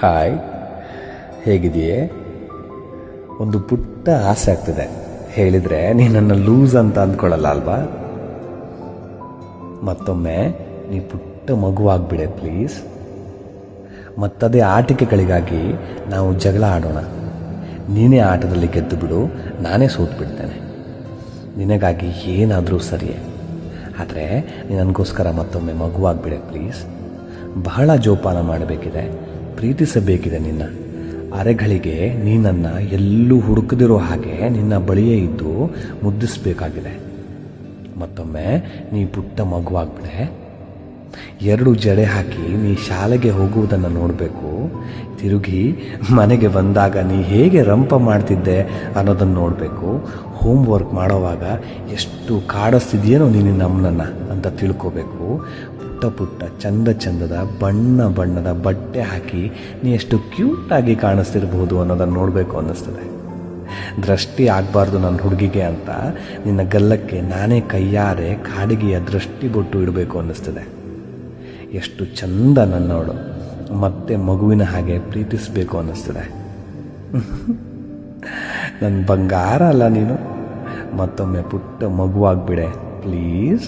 Hi, ಹೇಗಿದೆಯೇ? ಒಂದು ಪುಟ್ಟ ಆಸೆ ಆಗ್ತಿದೆ. ಹೇಳಿದರೆ ನೀನನ್ನು ಲೂಸ್ ಅಂತ ಅಂದ್ಕೊಳ್ಳಲ್ಲ ಅಲ್ವಾ? ಮತ್ತೊಮ್ಮೆ ನೀ ಪುಟ್ಟ ಮಗುವಾಗ್ಬಿಡೆ ಪ್ಲೀಸ್. ಮತ್ತದೇ ಆಟಿಕೆಗಳಿಗಾಗಿ ನಾವು ಜಗಳ ಆಡೋಣ. ನೀನೇ ಆಟದಲ್ಲಿ ಗೆದ್ದು ಬಿಡು, ನಾನೇ ಸೋತು ಬಿಡ್ತೇನೆ. ನಿನಗಾಗಿ ಏನಾದರೂ ಸರಿಯೇ, ಆದರೆ ನನಗೋಸ್ಕರ ಮತ್ತೊಮ್ಮೆ ಮಗುವಾಗ್ಬಿಡೆ ಪ್ಲೀಸ್. ಬಹಳ ಜೋಪಾನ ಮಾಡಬೇಕಿದೆ, ಪ್ರೀತಿಸಬೇಕಿದೆ ನಿನ್ನ. ಅರೆಗಳಿಗೆ ನೀನನ್ನು ಎಲ್ಲೂ ಹುಡುಕದಿರೋ ಹಾಗೆ ನಿನ್ನ ಬಳಿಯೇ ಇದ್ದು ಮುದ್ದಿಸಬೇಕಾಗಿದೆ. ಮತ್ತೊಮ್ಮೆ ನೀ ಪುಟ್ಟ ಮಗುವಾಗ್ಬಿಡೆ. 2 ಜಡೆ ಹಾಕಿ ನೀ ಶಾಲೆಗೆ ಹೋಗುವುದನ್ನು ನೋಡಬೇಕು. ತಿರುಗಿ ಮನೆಗೆ ಬಂದಾಗ ನೀ ಹೇಗೆ ರಂಪ ಮಾಡ್ತಿದ್ದೆ ಅನ್ನೋದನ್ನು ನೋಡಬೇಕು. ಹೋಮ್ವರ್ಕ್ ಮಾಡೋವಾಗ ಎಷ್ಟು ಕಾಡಿಸ್ತಿದ್ಯೇನೋ ನೀನು ನಮ್ಮನ್ನು ಅಂತ ತಿಳ್ಕೋಬೇಕು. ಪುಟ್ಟ ಪುಟ್ಟ ಚಂದದ ಬಣ್ಣದ ಬಟ್ಟೆ ಹಾಕಿ ನೀ ಎಷ್ಟು ಕ್ಯೂಟಾಗಿ ಕಾಣಿಸ್ತಿರ್ಬೋದು ಅನ್ನೋದನ್ನು ನೋಡಬೇಕು ಅನ್ನಿಸ್ತದೆ. ದೃಷ್ಟಿ ಆಗಬಾರ್ದು ನನ್ನ ಹುಡುಗಿಗೆ ಅಂತ ನಿನ್ನ ಗಲ್ಲಕ್ಕೆ ನಾನೇ ಕೈಯಾರೆ ಕಾಡಿಗೆಯ ದೃಷ್ಟಿ ಬೊಟ್ಟು ಇಡಬೇಕು ಅನ್ನಿಸ್ತದೆ. ಎಷ್ಟು ಚಂದ ನನ್ನವಳು, ಮತ್ತೆ ಮಗುವಿನ ಹಾಗೆ ಪ್ರೀತಿಸಬೇಕು ಅನ್ನಿಸ್ತದೆ. ನನ್ನ ಬಂಗಾರ ಅಲ್ಲ ನೀನು. ಮತ್ತೊಮ್ಮೆ ಪುಟ್ಟ ಮಗುವಾಗ್ಬಿಡೆ ಪ್ಲೀಸ್.